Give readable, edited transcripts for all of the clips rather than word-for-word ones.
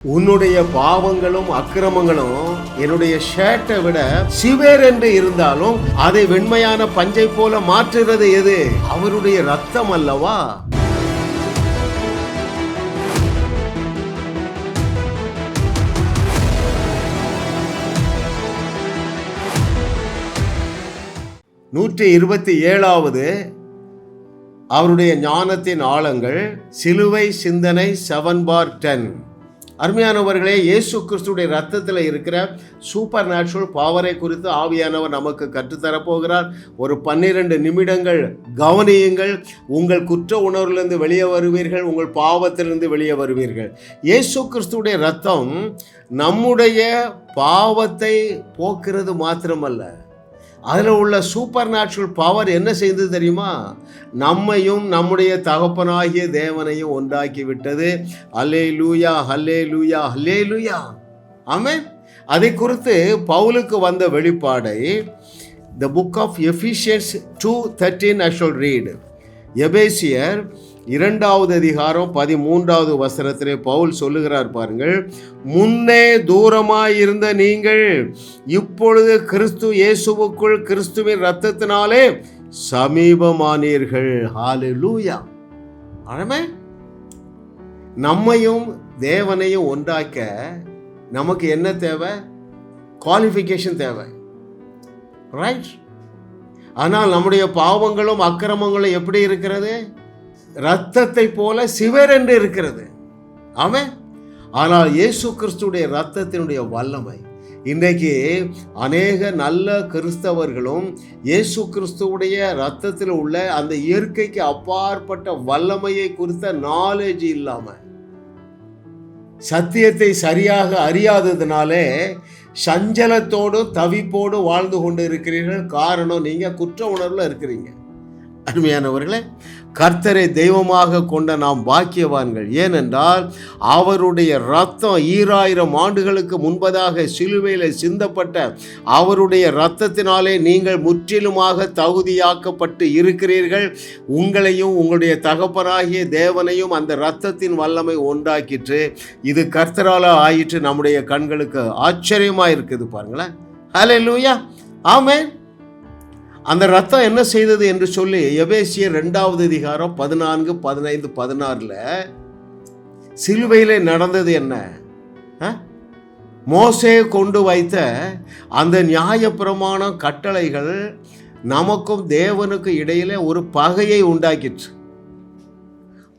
உன்னுடைய பாவங்களும் அக்கிரமங்களும் என்னுடைய ஷர்ட்டை விட சிவேர் என்று இருந்தாலும் அதை வெண்மையான பஞ்சை போல மாற்றுகிறது எது? அவருடைய ரத்தம் அல்லவா? நூற்றி 27வது அவருடைய ஞானத்தின் ஆழங்கள் சிலுவை சிந்தனை 7/10. அருமையானவர்களே, இயேசு கிறிஸ்துடைய ரத்தத்தில் இருக்கிற சூப்பர் நேச்சுரல் பவரை குறித்து ஆவியானவர் நமக்கு கற்றுத்தரப்போகிறார். ஒரு 12 நிமிடங்கள் கவனியுங்கள். உங்கள் குற்ற உணர்விலிருந்து வெளியே வருவீர்கள், உங்கள் பாவத்திலிருந்து வெளியே வருவீர்கள். இயேசு கிறிஸ்துடைய ரத்தம் நம்முடைய பாவத்தை போக்குறது மாத்திரமல்ல, அதில் உள்ள சூப்பர் நேச்சுரல் பவர் என்ன செய்தது தெரியுமா? நம்மையும் நம்முடைய தகப்பனாகிய தேவனையும் ஒன்றாக்கி விட்டது. அல்லேலூயா, அல்லேலூயா, அல்லேலூயா, ஆமென். அதை குறித்து பவுலுக்கு வந்த வெளிப்பாடை The book of Ephesians 2:13 I shall read. எபேசியர் 2வது அதிகாரம் 13வது வசனத்திலே பவுல் சொல்லுகிறார் பாருங்கள். முன்னே தூரமாயிருந்த நீங்கள் இப்பொழுது கிறிஸ்து இயேசுவுக்குள் கிறிஸ்துவின் இரத்தத்தினாலே சமீபமானீர்கள். ஹல்லேலூயா, ஆமென். நம்மையும் தேவனையும் ஒன்றாக்க நமக்கு என்ன தேவை? குவாலிஃபிகேஷன் தேவை, ரைட்? ஆனால் நம்முடைய பாவங்களும் அக்கிரமங்களும் எப்படி இருக்கிறது? இரத்தத்தை போல சிவரென்று இருக்கிறது, ஆமென். ஆனால் இயேசு கிறிஸ்துடைய இரத்தத்தினுடைய வல்லமை இன்றைக்கு அநேக நல்ல கிறிஸ்தவர்களும் இயேசு கிறிஸ்துவுடைய இரத்தத்தில் உள்ள அந்த இயற்கைக்கு அப்பாற்பட்ட வல்லமையை குறித்த நாலேஜ் இல்லாம, சத்தியத்தை சரியாக அறியாததுனாலே சஞ்சலத்தோடு தவிப்போடு வாழ்ந்து கொண்டு இருக்கிறீர்கள். காரணம், நீங்க குற்ற உணர்வுல இருக்கிறீங்க. அருமையானவர்களே, கர்த்தரை தெய்வமாக கொண்ட நாம் பாக்கியவான்கள். ஏனென்றால் அவருடைய இரத்தம் 2000 ஆண்டுகளுக்கு முன்பதாக சிலுவையில் சிந்தப்பட்ட அவருடைய இரத்தத்தினாலே நீங்கள் முற்றிலுமாக தகுதியாக்கப்பட்டு இருக்கிறீர்கள். உங்களையும் உங்களுடைய தகப்பனாகிய தேவனையும் அந்த இரத்தத்தின் வல்லமை ஒன்றாக்கிற்று. இது கர்த்தரால ஆயிற்று. நம்முடைய கண்களுக்கு ஆச்சரியமா இருக்குது பாருங்களேன். ஹல்லேலூயா, ஆமென். அந்த ரத்தம் என்ன செய்தது என்று சொல்லி எபேசியர் 2வது அதிகாரம் 14, 15, 16 சிலுவையிலே நடந்தது என்ன? மோசே கொண்டு வைத்த அந்த நியாயப்பிரமாண கட்டளைகள் நமக்கும் தேவனுக்கு இடையிலே ஒரு பகையை உண்டாக்கிற்று.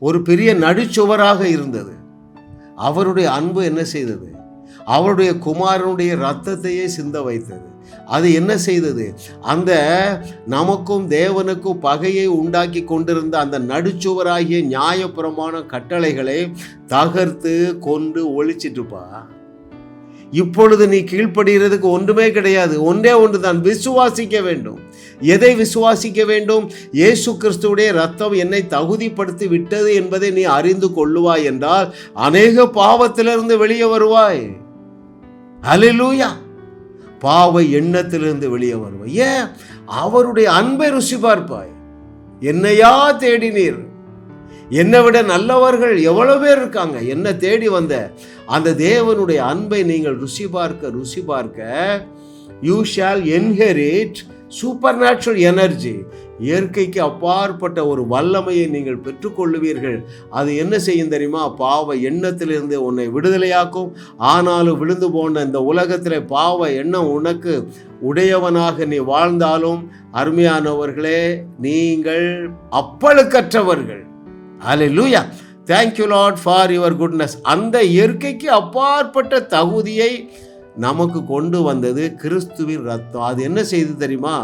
ஒரு பெரிய நடுச்சுவராக இருந்தது. அவருடைய அன்பு என்ன செய்தது? அவருடைய குமாரனுடைய இரத்தத்தையே சிந்த வைத்தது. அது என்ன செய்தது? அந்த நமக்கும் தேவனுக்கும் பகையை உண்டாக்கி கொண்டிருந்த அந்த நடுச்சுவராகிய நியாயப்பிரமாண கட்டளைகளை தகர்த்து கொண்டு ஒழிச்சிட்டுப்பா. இப்பொழுது நீ கீழ்ப்படுகிறதுக்கு ஒன்றுமே கிடையாது. ஒன்றே ஒன்று தான், விசுவாசிக்க வேண்டும். எதை விசுவாசிக்க வேண்டும்? இயேசு கிறிஸ்துவுடைய இரத்தம் என்னை தகுதிப்படுத்தி விட்டது என்பதை நீ அறிந்து கொள்ளுவாய் என்றால் அநேக பாவத்திலிருந்து வெளியே வருவாய். ஹல்லேலூயா, பாவ எண்ணத்திலிருந்து வெளியே வருவாய். ஏன்? அவருடைய அன்பை ருசி பார்ப்பாய். என்னையா தேடினீர்? என்னை விட நல்லவர்கள் எவ்வளவு பேர் இருக்காங்க. என்ன தேடி வந்த அந்த தேவனுடைய அன்பை நீங்கள் ருசி பார்க்க you shawl inherit super natural energy. இயற்கைக்கு அப்பாற்பட்ட ஒரு வல்லமையை நீங்கள் பெற்றுக்கொள்ளுவீர்கள். அது என்ன செய்யும் தெரியுமா? பாவ எண்ணத்திலிருந்து உன்னை விடுதலையாக்கும். ஆனாலும் விழுந்து போன இந்த உலகத்தில் பாவ எண்ணம் உனக்கு உடையவனாக நீ வாழ்ந்தாலும் அருமையானவர்களே, நீங்கள் அப்பழுக்கற்றவர்கள். ஹல்லேலூயா, thank you Lord for your goodness. அந்த இயற்கைக்கு அப்பாற்பட்ட தகுதியை நமக்கு கொண்டு வந்தது கிறிஸ்துவின் ரத்தம். அது என்ன செய்து தெரியுமா?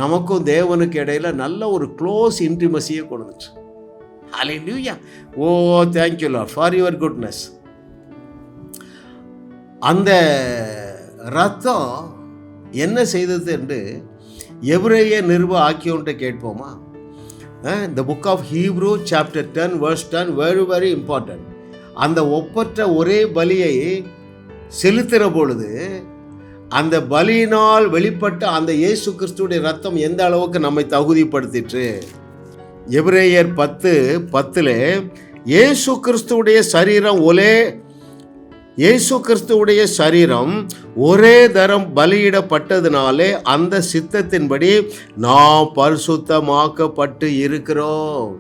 நமக்கும் தேவனுக்கு இடையில நல்ல ஒரு க்ளோஸ் இன்டிமசியை கொடுத்துச்சு. ஹல்லேலூயா, ஓ thank you Lord for your goodness. அந்த ரத்தம் என்ன செய்தது என்று எபிரேய நிருப ஆக்கியோன்ட்ட கேட்போமா? The book of Hebrew chapter 10 verse 10 very very important. அந்த ஒப்பற்ற ஒரே பலியை செலுத்துகிற பொழுது அந்த பலியினால் வெளிப்பட்ட அந்த இயேசு கிறிஸ்துடைய ரத்தம் எந்த அளவுக்கு நம்மை தகுதிப்படுத்திற்று? எபிரேயர் 10:10 இயேசு கிறிஸ்துவுடைய சரீரம் ஒரே தரம் பலியிடப்பட்டதினாலே அந்த சித்தத்தின்படி நாம் பரிசுத்தமாக்கப்பட்டு இருக்கிறோம்.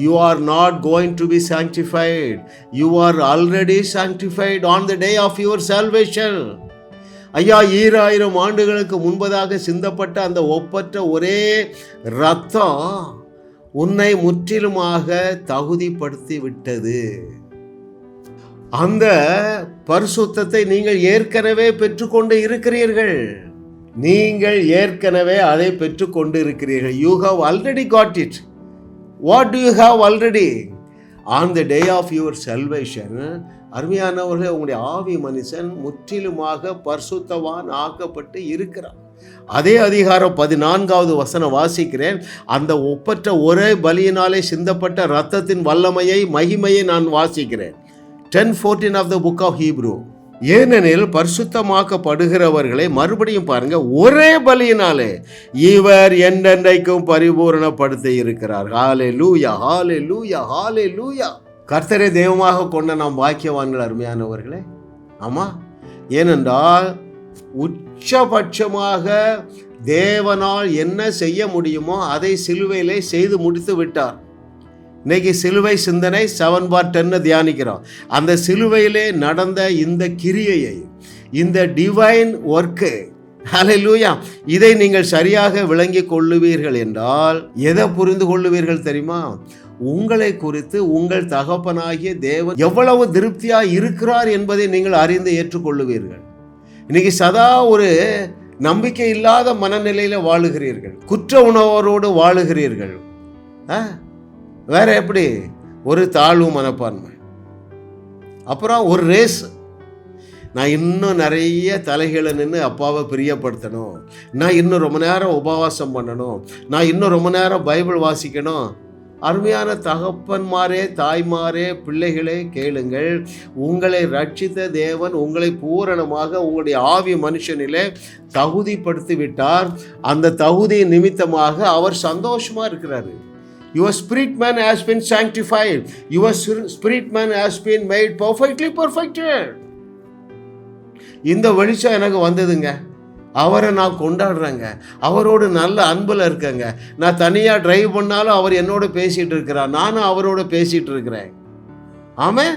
You are not going to be sanctified. You are already sanctified on the day of your salvation. ஐயா, 2000 ஆண்டுகளுக்கு முன்பதாக சிந்தப்பட்ட அந்த ஒப்பற்ற ஒரே இரத்தம் உன்னை முற்றிலுமாக தகுதிப்படுத்தி விட்டது. அந்த பரிசுத்தத்தை நீங்கள் ஏற்கனவே பெற்றுக்கொண்டு இருக்கிறீர்கள். அதை பெற்றுக்கொண்டு இருக்கிறீர்கள். You have already got it. What do you have already? On the day of your salvation, அருமையானவர்களே, உங்களுடைய ஆவி மனுஷன் முற்றிலுமாக பரிசுத்தவான் ஆக்கப்பட்டு இருக்கிறார். அதே அதிகாரம் 14வது வசனம் வாசிக்கிறேன். அந்த ஒப்பற்ற ஒரே பலியினாலே சிந்தப்பட்ட இரத்தத்தின் வல்லமையை, மகிமையை நான் வாசிக்கிறேன். 10:14 of the book of Hebrew. ஏனெனில் பரிசுத்தமாக்கப்படுகிறவர்களை, மறுபடியும் பாருங்க, ஒரே பலியினாலே இவர் என்றென்றைக்கும் பரிபூரணப்படுத்தி இருக்கிறார். ஹல்லேலூயா, ஹல்லேலூயா, ஹல்லேலூயா. கர்த்தரை தெய்வமாக கொண்ட நாம் பாக்கியவான்கள் அருமையானவர்களே. ஆமா, ஏனென்றால் உச்சபட்சமாக தேவனால் என்ன செய்ய முடியுமோ அதை சிலுவையிலே செய்து முடித்து விட்டார். இன்னைக்கு சிலுவை சிந்தனை 7/10 தியானிக்கிறோம். அந்த சிலுவையிலே நடந்த இந்த கிரியையை, இந்த டிவைன் ஒர்க்கு, ஹல்லேலூயா, இதை நீங்கள் சரியாக விளங்கி கொள்ளுவீர்கள் என்றால் எதை புரிந்து கொள்ளுவீர்கள் தெரியுமா? உங்களை குறித்து உங்கள் தகப்பனாகிய தேவன் எவ்வளவு திருப்தியா இருக்கிறார் என்பதை நீங்கள் அறிந்து ஏற்றுக்கொள்ளுவீர்கள். இன்னைக்கு சதா ஒரு நம்பிக்கை இல்லாத மனநிலையில வாழுகிறீர்கள், குற்ற உணர்வோடு வாழுகிறீர்கள். வேற எப்படி? ஒரு தாழ்வு மனப்பான்மை, அப்புறம் ஒரு ரேஸ். நான் இன்னும் நிறைய தலைகளை நின்று அப்பாவை பிரியப்படுத்தணும், நான் இன்னும் ரொம்ப நேரம் உபவாசம் பண்ணணும், நான் இன்னும் ரொம்ப நேரம் பைபிள் வாசிக்கணும். அருமையான தகப்பன்மாரே, தாய்மாரே, பிள்ளைகளே, கேளுங்கள். உங்களை ரட்சித்த தேவன் உங்களை பூரணமாக உங்களுடைய ஆவி மனுஷனிலே தகுதிப்படுத்தி விட்டார். அந்த தகுதி நிமித்தமாக அவர் சந்தோஷமா இருக்கிறாரு. Your spirit man has been sanctified. Your spirit man has been made perfectly perfected. இந்த வெளிச்சம் எனக்கு வந்ததுங்க. அவரை நான் கொண்டாடுறேங்க, அவரோடு நல்ல அன்பில் இருக்கேங்க. நான் தனியாக டிரைவ் பண்ணாலும் அவர் என்னோட பேசிகிட்டு இருக்கிறார், நானும் அவரோட பேசிகிட்டு இருக்கிறேன். ஆமாம்,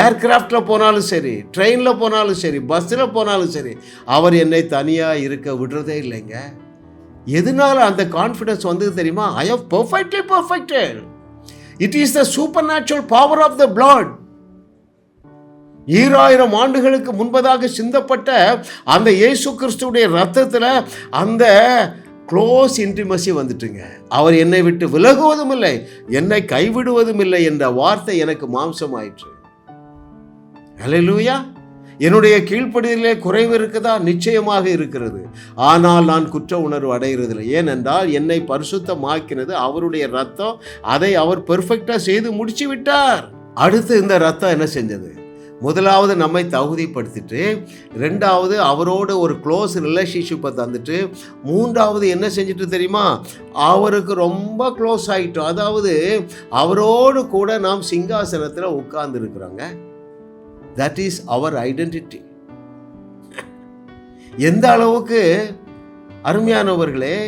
ஏர்கிராஃப்டில் போனாலும் சரி, ட்ரெயினில் போனாலும் சரி, பஸ்ஸில் போனாலும் சரி, அவர் என்னை தனியாக இருக்க விடுறதே இல்லைங்க. எதனால அந்த கான்ஃபிடன்ஸ் வந்தது தெரியுமா? I am perfectly perfected. It is the supernatural power of the blood. 2000 ஆண்டுகளுக்கு முன்பதாக சிந்தப்பட்ட அந்த இயேசு கிறிஸ்துவுடைய ரத்தத்தில் அந்த க்ளோஸ் இன்டிமசி வந்துட்டுங்க. அவர் என்னை விட்டு விலகுவதும் இல்லை, என்னை கைவிடுவதும் இல்லை என்ற வார்த்தை எனக்கு மாம்சம் ஆயிற்று. ஹல்லேலூயா. என்னுடைய கீழ்ப்படிதலே குறைவு இருக்குதா? நிச்சயமாக இருக்கிறது. ஆனால் நான் குற்ற உணர்வு அடைகிறதில்லை. ஏனென்றால் என்னை பரிசுத்தமாக்கினது அவருடைய ரத்தம். அதை அவர் பெர்ஃபெக்டாக செய்து முடிச்சு விட்டார். அடுத்து இந்த ரத்தம் என்ன செஞ்சது? முதலாவது நம்மை தகுதிப்படுத்திட்டு, ரெண்டாவது அவரோடு ஒரு க்ளோஸ் ரிலேஷன்ஷிப்பை தந்துட்டு, மூன்றாவது என்ன செஞ்சுட்டு தெரியுமா? அவருக்கு ரொம்ப க்ளோஸ் ஆகிட்டோம். அதாவது அவரோடு கூட நாம் சிங்காசனத்தில் உட்கார்ந்து இருக்கிறோங்க. That is our identity. எந்த அளவுக்கு அருமையானவர்களே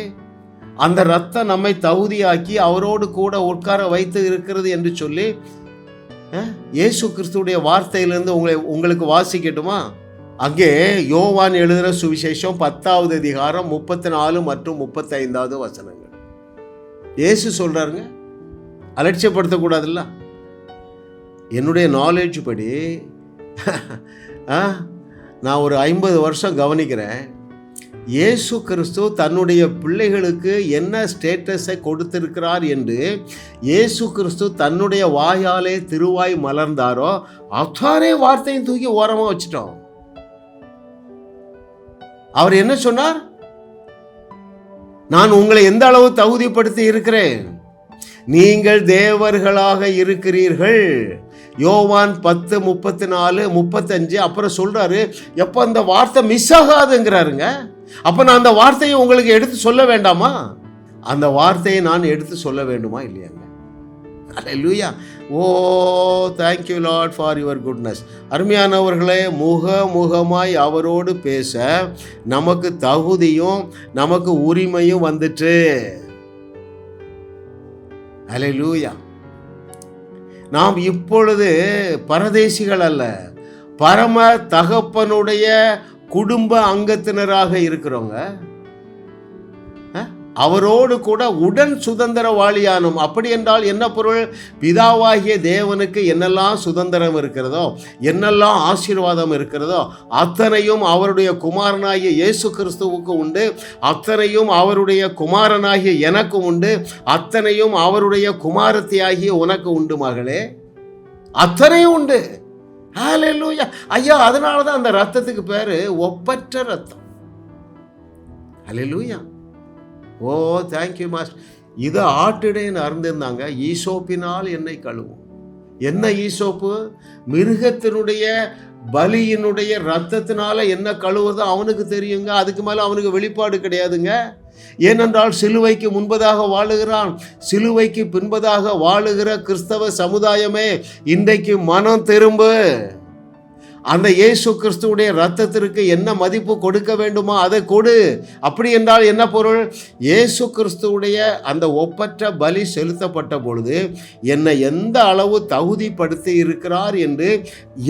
அந்த ரத்தம் நம்மை தகுதியாக்கி அவரோடு கூட உட்கார வைத்து இருக்கிறது என்று சொல்லி இயேசு கிறிஸ்துடைய வார்த்தையிலிருந்து உங்களுக்கு வாசிக்கட்டுமா? அங்கே யோவான் எழுதுகிற சுவிசேஷம் 10வது அதிகாரம் 34 மற்றும் 35வது வசனங்கள். இயேசு சொல்றாருங்க, அலட்சியப்படுத்தக்கூடாதுல்ல. என்னுடைய நாலேஜ் படி நான் ஒரு 50 வருஷம் கவனிக்கிறேன். இயேசு கிறிஸ்து தன்னுடைய பிள்ளைகளுக்கு என்ன ஸ்டேட்டஸை கொடுத்திருக்கிறார் என்று இயேசு கிறிஸ்து தன்னுடைய வாயாலே திருவாய் மலர்ந்தாரோ அத்தானே வார்த்தையும் தூக்கி ஓரமா வச்சிட்டோம். அவர் என்ன சொன்னார்? நான் உங்களை எந்த அளவு தகுதிப்படுத்தி இருக்கிறேன், நீங்கள் தேவர்களாக இருக்கிறீர்கள். யோவான் 10:34-35. அப்புறம் சொல்றாரு, எப்ப அந்த வார்த்தை மிஸ் ஆகாதுங்கிறாருங்க. அப்ப நான் அந்த வார்த்தையை உங்களுக்கு எடுத்து சொல்ல வேண்டாமா? அந்த வார்த்தையை நான் எடுத்து சொல்ல வேண்டுமா இல்லையாங்க? Hallelujah. Oh thank you Lord for your goodness. அருமையானவர்களே, முகமாய் அவரோடு பேச நமக்கு தகுதியும் நமக்கு உரிமையும் வந்துட்டு. அல்லேலூயா. நாம் இப்பொழுது பரதேசிகள் அல்ல, பரம தகப்பனுடைய குடும்ப அங்கத்தினராக இருக்கிறோங்க. அவரோடு கூட உடன் சுதந்திரவாளியானோம். அப்படி என்றால் என்ன பொருள்? பிதாவாகிய தேவனுக்கு என்னெல்லாம் சுதந்திரம் இருக்கிறதோ, என்னெல்லாம் ஆசீர்வாதம் இருக்கிறதோ, அத்தனையும் அவருடைய குமாரனாகிய இயேசு கிறிஸ்துவுக்கு உண்டு. அத்தனையும் அவருடைய குமாரனாகிய எனக்கு உண்டு. அத்தனையும் அவருடைய குமாரத்தியாகிய உனக்கு உண்டு மகளே. அத்தனையும் உண்டு. ஹல்லேலூயா. ஐயா, அதனால தான் அந்த ரத்தத்துக்கு பேரு ஒப்பற்ற ரத்தம். ஹல்லேலூயா. Oh thank you master. இது ஆட்டிடைன்னு அருந்திருந்தாங்க. ஈசோப்பினால் என்னை கழுவும். என்ன ஈசோப்பு? மிருகத்தினுடைய பலியினுடைய ரத்தத்தினால என்ன கழுவுறதோ அவனுக்கு தெரியுங்க. அதுக்கு மேலே அவனுக்கு வெளிப்பாடு கிடையாதுங்க. ஏனென்றால் சிலுவைக்கு முன்பதாக வாழுகிறான். சிலுவைக்கு பின்பதாக வாழுகிற கிறிஸ்தவ சமுதாயமே, இன்றைக்கு மனம் திரும்பு. அந்த இயேசு கிறிஸ்துவுடைய ரத்தத்திற்கு என்ன மதிப்பு கொடுக்க வேண்டுமோ அதை கொடு. அப்படி என்றால் என்ன பொருள்? இயேசு கிறிஸ்துவுடைய அந்த ஒப்பற்ற பலி செலுத்தப்பட்ட பொழுது என்னை எந்த அளவு தகுதிப்படுத்தி இருக்கிறார் என்று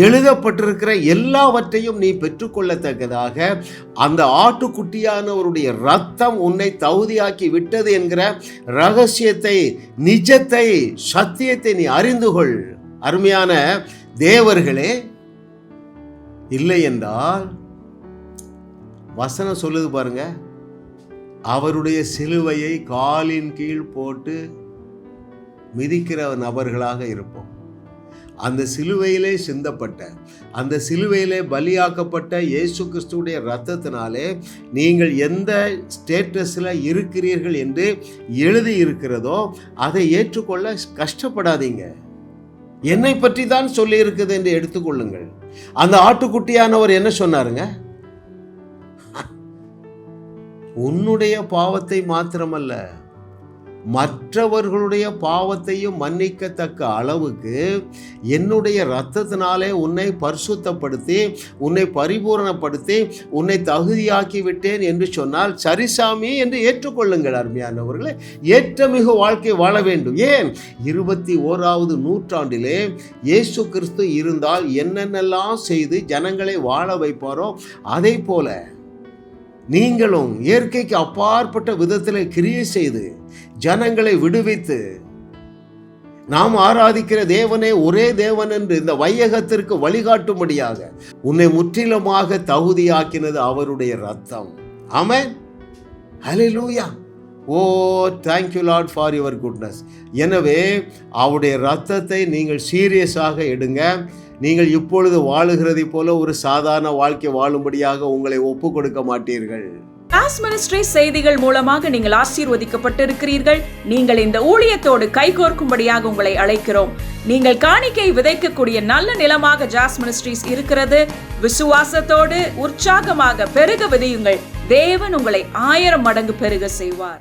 எழுதப்பட்டிருக்கிற எல்லாவற்றையும் நீ பெற்றுக்கொள்ளத்தக்கதாக அந்த ஆட்டுக்குட்டியானவருடைய ரத்தம் உன்னை தகுதியாக்கி விட்டது என்கிற ரகசியத்தை, நிஜத்தை, சத்தியத்தை நீ அறிந்து கொள். அருமையான தேவர்களே, இல்லை என்றால் வசனம் சொல்லுது பாருங்க, அவருடைய சிலுவையை காலின் கீழ் போட்டு மிதிக்கிற நபர்களாக இருப்போம். அந்த சிலுவையிலே சிந்தப்பட்ட, அந்த சிலுவையிலே பலியாக்கப்பட்ட இயேசு கிறிஸ்துவுடைய இரத்தத்தினாலே நீங்கள் எந்த ஸ்டேட்டஸில் இருக்கிறீர்கள் என்று எழுதி இருக்கிறதோ அதை ஏற்றுக்கொள்ள கஷ்டப்படாதீங்க. என்னை பற்றி தான் சொல்லி இருக்குது என்று எடுத்துக்கொள்ளுங்கள். அந்த ஆட்டுக்குட்டியானவர் என்ன சொன்னாருங்க? உன்னுடைய பாவத்தை மாத்திரமல்ல, மற்றவர்களுடைய பாவத்தையும் மன்னிக்கத்தக்க அளவுக்கு என்னுடைய இரத்தத்தினாலே உன்னை பரிசுத்தப்படுத்தி, உன்னை பரிபூரணப்படுத்தி, உன்னை தகுதியாக்கி விட்டேன் என்று சொன்னால் சரிசாமி என்று ஏற்றுக்கொள்ளுங்கள். அருமையானவர்களே, ஏற்றமிகு வாழ்க்கை வாழ வேண்டும். ஏன்? 21வது நூற்றாண்டிலே இயேசு கிறிஸ்து இருந்தால் என்னென்னலாம் செய்து ஜனங்களை வாழ வைப்பாரோ அதை போல நீங்களும் இயற்கைக்கு அப்பாற்பட்ட விதத்தில் கிரியை செய்து ஜனங்களை விடுவித்து, நாம் ஆராதிக்கிற தேவனே ஒரே தேவன் என்று இந்த வையகத்திற்கு வழிகாட்டும்படியாக உன்னை முற்றிலுமாக தகுதியாக்கினது அவருடைய ரத்தம். Amen. Hallelujah. Oh thank you Lord for your goodness. எனவே அவருடைய ரத்தத்தை நீங்கள் சீரியஸாக எடுங்க. நீங்கள் இப்பொழுது வாழுகிறதை போல ஒரு சாதாரண வாழ்க்கை வாழும்படியாக உங்களை ஒப்பு கொடுக்க மாட்டீர்கள். ஜாஸ் மினிஸ்ட்ரி செய்திகள் மூலமாக நீங்கள் ஆசீர்வதிக்கப்பட்டிருக்கிறீர்கள். நீங்கள் இந்த ஊழியத்தோடு கைகோர்க்கும்படியாக உங்களை அழைக்கிறோம். நீங்கள் காணிக்கை விதைக்கக்கூடிய நல்ல நிலமாக ஜாஸ் மினிஸ்ட்ரிஸ் இருக்கிறது. விசுவாசத்தோடு உற்சாகமாக பெருக விதையுங்கள். தேவன் உங்களை 1000 மடங்கு பெருக செய்வார்.